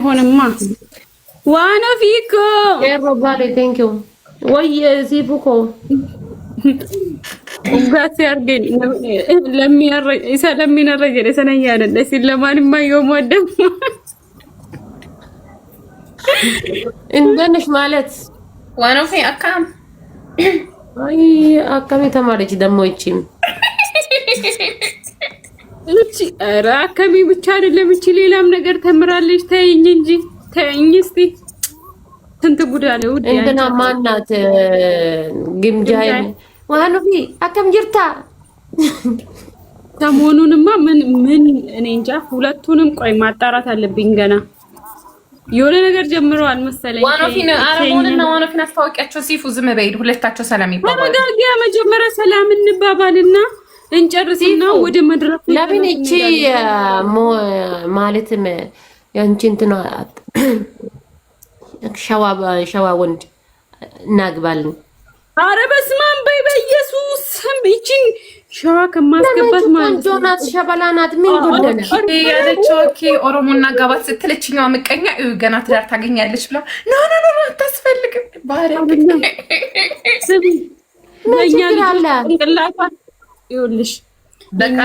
هونما وانا فيكم يا ربالي ثانك وي سيفوكو وقاسي أرجل لمي لمي الرجل سنيانا بس لما ما يوم ودم إنجنش مالت وانا في أكام أي أكامي تمارج دمو يتشيم راكمي بتشار اللي بتشيلي لام نقر تمراليش تاين جنجي تاين يستي تنت قدالي ودي عندنا مانات جمجاين وهانو في أكام جرتا ሰሞኑንማ ምን እኔ እንጃ ሁለቱንም ቆይ ማጣራት አለብኝ ገና የሆነ ነገር ጀምረዋል መሰለኝ ዋኖፊን አረሞንና ዋኖፊን አስተዋቂያቸው ሲፉ ዝም በይድ ሁለታቸው ሰላም ይባባሉ ተረጋጋ መጀመሪያ ሰላም እንባባልና እንጨርስና ወደ መድረክ ለምን እቺ ማለትም ያንቺ እንትና ሸዋ ወንድ እናግባለን አረ በስመ አብ በኢየሱስ እቺን ሸዋ ከማስገባት ማለት ጆናት ሸበላናት ምን ጉደና ያለችው ኦሮሞና ጋባት ስትለችኛው ምቀኛ ገና ትዳር ታገኛለች ብላ ኖ አታስፈልግም ባሪያ ለኛ እንቅላፋ ይኸውልሽ በቃ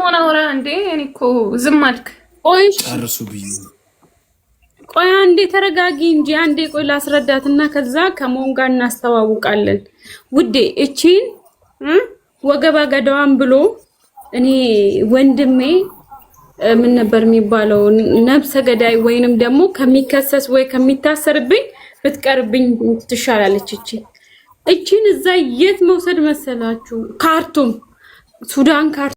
ሞን አውራ እንዴ እኔ እኮ ዝም አልክ ቆይ ጨርሱ ብዬ ቆይ አንዴ ተረጋጊ እንጂ አንዴ ቆይ ላስረዳትና ከዛ ከሞን ጋር እናስተዋውቃለን ውዴ እቺን ወገባ ገዳዋን ብሎ እኔ ወንድሜ ምን ነበር የሚባለው ነብሰ ገዳይ ወይንም ደግሞ ከሚከሰስ ወይ ከሚታሰርብኝ ብትቀርብኝ ትሻላለች እቺን እዛ የት መውሰድ መሰላችሁ ካርቱም ሱዳን ካርቱም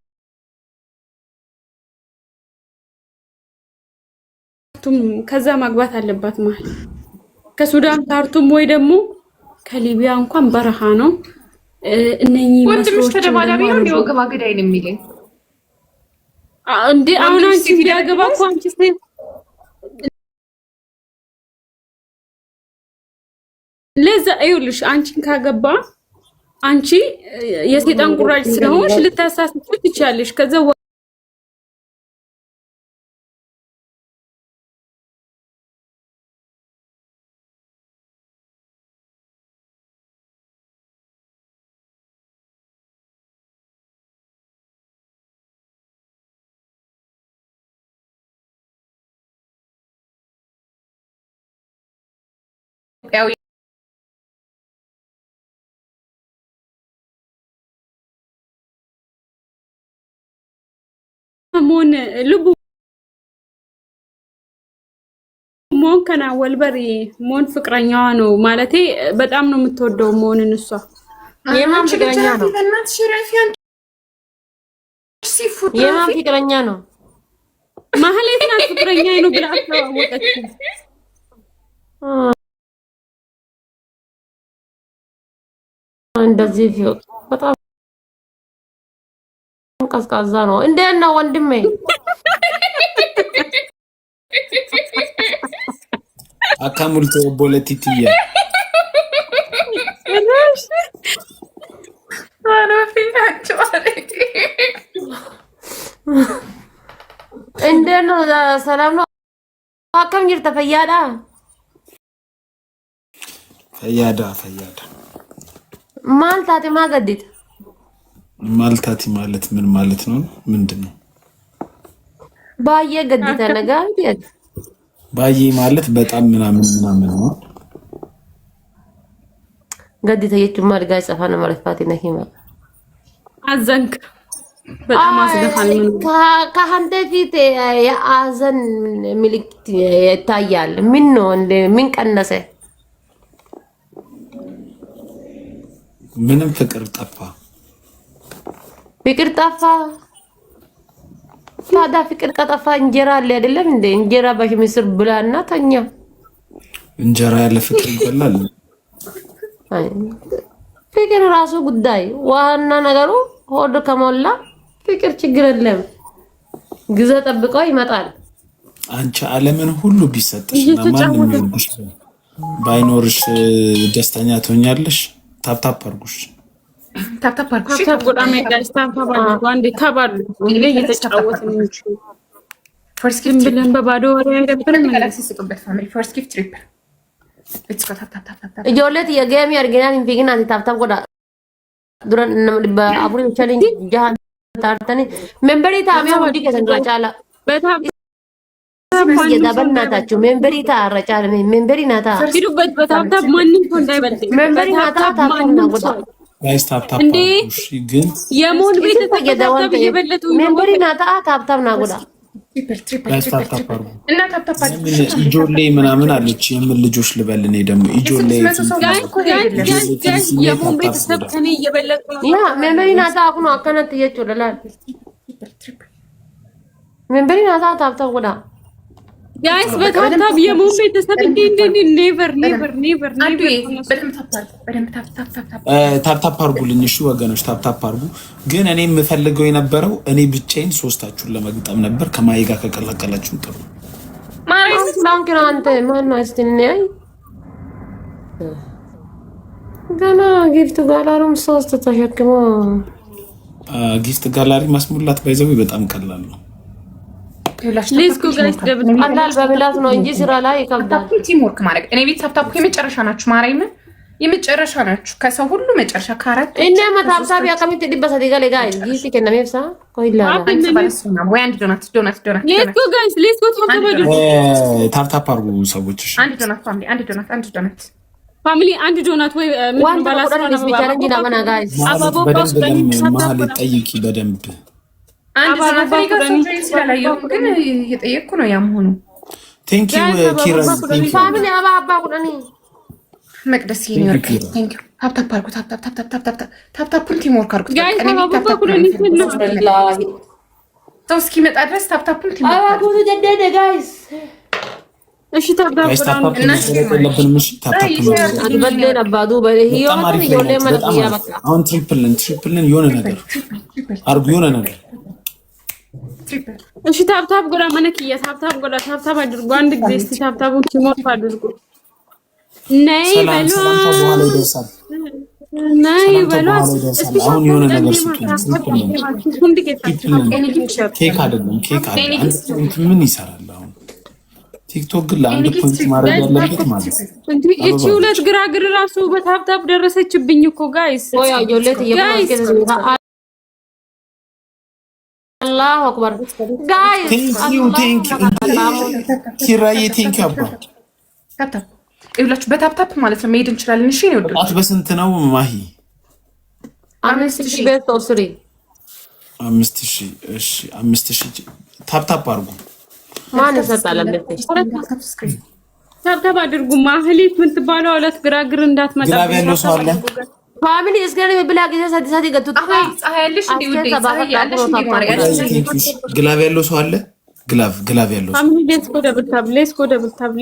ከዛ ማግባት አለባት ማለት ከሱዳን ካርቱም ወይ ደግሞ ከሊቢያ እንኳን በረሃ ነው እነኚህ ወንድምሽ ተደባዳቢ ነው እንዴ ወገባ ገዳይ ነው የሚለኝ እንዴ አሁን አንቺ ቢያገባ እኮ አንቺ ለዛ አይውልሽ አንቺን ካገባ አንቺ የሰይጣን ቁራጭ ስለሆንሽ ልታሳስቺ ትችያለሽ ከዛ ያው ሞን ልቡ ሞን ከና ወልበሪ ሞን ፍቅረኛዋ ነው ማለቴ በጣም ነው የምትወደው ሞንን እሷ የማን ፍቅረኛ ነው እናት ሽራፊያን ሲፉ የማን ፍቅረኛ ነው ማህሌት ናት ፍቅረኛዬ ነው ብላ አስተዋወቀች እንደዚህ በጣም ቀዝቃዛ ነው እንዴት ነው ወንድሜ አካሙልቶ ቦለቲቲያ ዋኖፊናቸው አለቲ እንዴት ነው ሰላም ነው አከም ጅርተ ፈያዳ ማልታቲ ማገዲት ማልታቲ ማለት ምን ማለት ነው ምንድነው ባየ ገዲታ ነገር አይደል ባየ ማለት በጣም ምናምን ነው ገዲታ የቱማ ልጋ ጽፋና ማለት ፋቲና ሂማ አዘንክ በጣም አስገፋል ከአንተ ፊት የአዘን ምልክት ይታያል ምን ነው እንደ ምን ቀነሰ ምንም ፍቅር ጠፋ ታዲያ ፍቅር ከጠፋ እንጀራ አለ አይደለም እንዴ እንጀራ በሽምስር ብላና ተኛ እንጀራ ያለ ፍቅር ይበላል ፍቅር ራሱ ጉዳይ ዋና ነገሩ ሆድ ከሞላ ፍቅር ችግር የለም ግዜ ጠብቀው ይመጣል አንቺ ዓለምን ሁሉ ቢሰጥሽና ማንንም ይወድሽ ባይኖርሽ ደስተኛ ትሆኛለሽ ታፕታፕ አርጉሽ ታፕታፕ ጎዳሜ ጋር ስታምፓ ባንዴ ካባሉ እንግዲህ እየተጫወትን እንጂ ፈርስት ጊፍት ብለን በባዶ ወሬ አይደብርም። ጋላክሲ ስጡበት ፋሚሊ ፈርስት ጊፍት ትሪፕል ሌትስ ጎ ታፕ ታፕ ታፕ ijoolleeti የጌም ያርገናል እንፊግናት ታብታብ ጎዳ ዱረን በአቡሪ ቻሌንጅ ጃሃን ታርተኒ ሜምበሪ ታሚያ ወዲ ከተንራጫላ በታብ የዳበናታችሁ ሜምበሪ ታረጫለ ሜምበሪ ናታ ሂዱበት በታብታብ ማንም ሰው እንዳይበልጥ ሜምበሪ ናታ ታብታብ ጎዳ ጋይስ ታፕታፕ እሺ ግን የሞን ቤት ተቀጣጣብ እየበለጡ ሜምበሪ ናታ ታብታብ ናጎዳ ትሪፕል ትሪፕል እና ታፕ ታፕ ኢጆሌ ምናምን አለች የምን ልጆች ልበል እኔ ደግሞ ኢጆሌ የሞን ቤት ተከኔ እየበለጡ ያ ሜምበሪ ናታ አኩኖ አከነት እየጮለላል ሜምበሪ ናታ ታብታብ ጎዳ ጋይስ በታብታብ የሞን ቤተሰብ እንዴ ኔቨር በደንብ ታፕታፕ አርጉልኝ። እሺ ወገኖች ታፕታፕ አርጉ። ግን እኔ የምፈልገው የነበረው እኔ ብቻዬን ሶስታችሁን ለመግጠም ነበር። ከማይ ጋር ከቀላቀላችሁ ጥሩ ማንኪና አንተ ማን አስተኛይ ገና ጊፍት ጋላሩም ሶስት ተሸክሞ ጊፍት ጋላሪ ማስሙላት ባይዘው በጣም ቀላል ነው። ሌትስ ጎ ጋይስ ደብል አላል በብላት ነው እንጂ ስራ ላይ ይከብዳል። ቲም ወርክ ማድረግ እኔ ቤት ታፕታፕ የመጨረሻ ናችሁ። ማርያም የመጨረሻ ናችሁ። ከሰው ሁሉ መጨረሻ ካራት እኔ መታብታብ ያቀምጥ ዲበሰ ዲጋለ ጋይ ጊፍት ከነመፍሳ ኮይላ ወይ አንድ ዶናት ሌትስ ጎ ጋይስ ሌትስ ጎ ታፕታፕ አርጉ ሰዎች። እሺ አንድ ዶናት ፋሚሊ አንድ ዶናት ወይ ምን ባላስ ነው ቢቻለኝ ዳመና ጋይስ አባቦ ባስ መሀል ጠይቂ በደንብ አንድ ዶናት ስላላየሁ ግን እየጠየቅኩ ነው። ያም ሆኖ ቴንክ ዩ ኪራ ፋሚሊ አባ ቁደኒ መቅደስ ይኒወርክ ቴንክ ዩ ታፕታፕ አርጉ ታፕታፕ ቲም ወርክ አርጉ ጋይስ አባቦ ቁደኒ ሰው እስኪመጣ ድረስ ታፕታፕ ቲም ወርክ አባ ቁዱ ጀደደ ጋይስ እሺ ታፕታፕ አድበለ ነባዱ በህይወት ይወለ ማለት ያበቃ አሁን ትሪፕልን የሆነ ነገር አርጉ የሆነ ነገር እሺ ታፕታፕ ጎዳ ማነኪያ ታፕታፕ አድርጉ። አንድ ጊዜ እስቲ ታፕታፑን ሲሞት አድርጉ። ነይ በሏ አሁን የሆነ ነገር ኬክ አይደለም ምን ይሰራል አሁን ቲክቶክ ግን ለአንድ ፖይንት ማድረግ ያለበት ማለት ነው። እቺ ሁለት ግራግር ራሱ በታፕታፕ ደረሰችብኝ እኮ ጋይስ ወይ አጆለት የማስከ አላሁ አክበር ጋይስ ቴንክ ዩ ኪራዬ ቴንክ ዩ አባ ታፕታፕ ይብላችሁ በታፕታፕ ማለት ነው መሄድ እንችላለን። እሺ ነው ወጣት በስንት ነው ማሂ 5000 ቤት ወስሪ 5000 እሺ 5000 ታፕታፕ አድርጉ። ማን ይሰጣል? ታፕታፕ አድርጉ። ማህሌት ምን ትባለው? አለት ግራግር እንዳትመጣ ግላብ ያለው ሰው አለ ፋሚሊ እስከነ ብላ ጊዜ ሰዲሳት ይገቱት ፀሐያለሽ እንዴ ውዴ ፀሐያለሽ እንዴ ማርያም ግላብ ያለው ሰው አለ ግላብ ያለው ሰው ፋሚሊ ሌትስ ጎ ደብል ታብ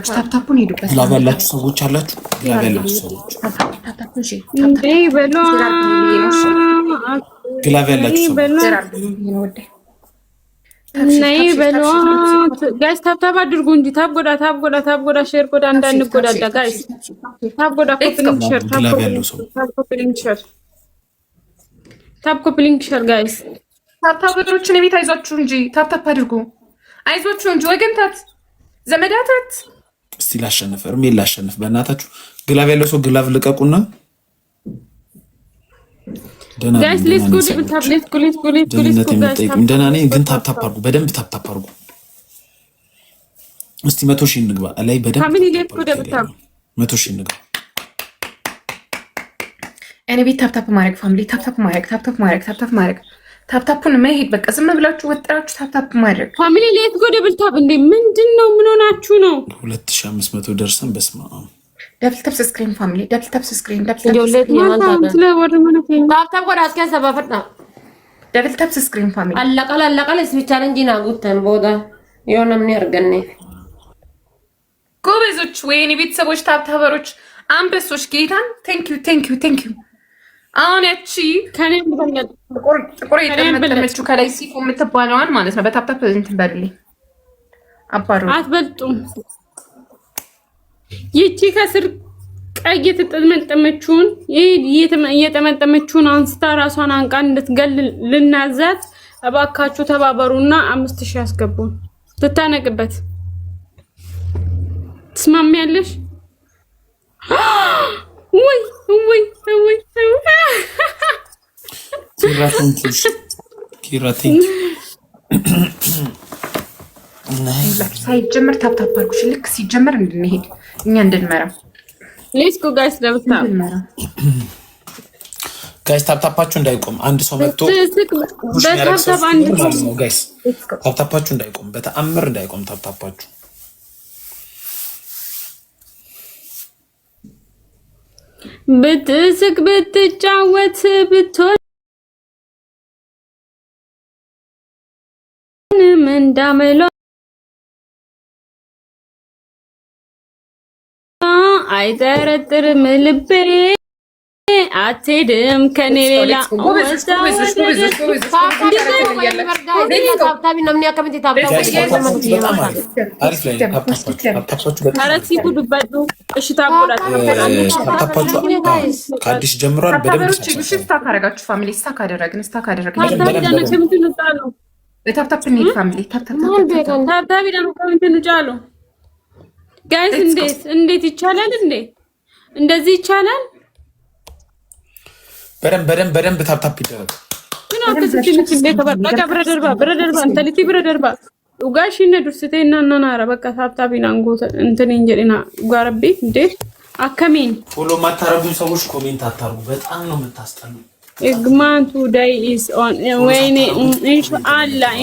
ታፕታፑን ሄዱበት ግላብ ያላችሁ ሰዎች አላችሁ ግላብ ያላችሁ ሰዎች እንዴ በሏ ግላብ ያላችሁ ሰዎች ነይ በሏ ጋይስ ታፕታፕ አድርጉ እንጂ ታፕ ጎዳ ሼር ጎዳ እንዳንጎዳዳ ጋይስ ታፕ ጎዳ ኮፕሊንግ ሼር ጋይስ ታፕታፕሮችን የቤት አይዟችሁ እንጂ ታፕታፕ አድርጉ አይዟችሁ እንጂ ወገንታት ዘመዳታት እስቲ ላሸንፍ እርሜ ላሸንፍ በእናታችሁ ግላብ ያለው ሰው ግላብ ልቀቁና ጋይስ ሌትስ ጎ ደብል ታፕ ሌትስ ጎ ደህና ነኝ ግን ታፕታፕ አድርጉ በደንብ ታፕታፕ አድርጉ እስቲ 100,000 እንግባ ላይ በደንብ ፋሚሊ ሌትስ ጎ ደብል ታፕ 100,000 እንግባ እኔ ቤት ታፕታፕ ማድረግ ፋሚሊ ታፕታፕ ማድረግ ታፕታፑን መሄድ በቃ ዝም ብላችሁ ወጥራችሁ ታፕታፕ ማድረግ ፋሚሊ ሌትስ ጎ ደብል ታፕ እንዴ ምንድነው ምን ሆናችሁ ነው 2500 ደርሰን በስማ ደብል ታፕ ስክሪን ፋሚሊ ደብል ታፕ ስክሪን ጆሌት የማንታደ ስለወር ማለት ነው ታፕታፕ ጎዳ እስከ ሰባፈጣ ደብል ታፕ ስክሪን ፋሚሊ አለቀለ እስቲ ቻሌንጅ ናጉተን ቦዳ የሆነ ምን ያርገኔ ጎበዞች ወይኔ ቤተሰቦች ታፕታበሮች አንበሶች ጌታን ቴንክ ዩ አሁን ያቺ ከኔ ጥቁር የተመጠመችው ከላይ ሲፎ የምትባለዋን ማለት ነው በታፕታፕ እንትን በልልኝ አባሩ አትበልጡም ይቺ ከስር ቀይ የተጠመጠመችውን እየተመጠመችውን አንስታ ራሷን አንቃ እንድትገል ልናዛት እባካችሁ ተባበሩና 5000 ያስገቡን። ትታነቅበት ትስማሚያለሽ? ወይ ኪራቲን ሳይጀምር ታፕታፕ አድርጉሽ። ልክ ሲጀምር እንድንሄድ እኛ እንድንመራ ሌትስ ጎ ጋይስ። ለብታ ጋይስ ታፕታፓችሁ እንዳይቆም አንድ ሰው መጥቶ በታፕታፕ አንድ ነው ጋይስ። ታፕታፓችሁ እንዳይቆም በተአምር እንዳይቆም ታፕታፓችሁ። ብትስቅ ብትጫወት ብትሆን ምን እንዳመለው አይጠረጥርም ልቤ አትሄድም ከኔ ሌላ ከአዲስ ጀምሯል። በደንብ ስታክ አደረጋችሁ ፋሚሊ። ስታክ አደረግን ታፕታፕ እንሂድ ፋሚሊ። ታፕታፕ ጫሉ ጋይስ። እንዴት ይቻላል እንዴ? እንደዚህ ይቻላል? በደንብ ታፕታፕ ይደረግ። ምን አከስቲ በቃ ብረደርባ እንተልቲ ብረደርባ ኡጋሽ ነዱርስተና እናናራ በቃ ታፕታፕ ይናንጎ እንትን እንጀሪና ጓረቢ እንዴ አከሚን ፎሎ ማታረጉ ሰዎች ኮሜንት አታርጉ። በጣም ነው የምታስጠሉ። ኢግማን ቱዴይ ኢዝ ኦን ወይኔ ኢንሻአላህ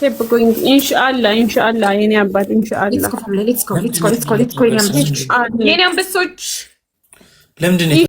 ተብቆኝ ኢንሻአላህ የኔ አባት ኢንሻአላህ ሌትስ ጎ የኔ አንበሶች ለምንድን ነው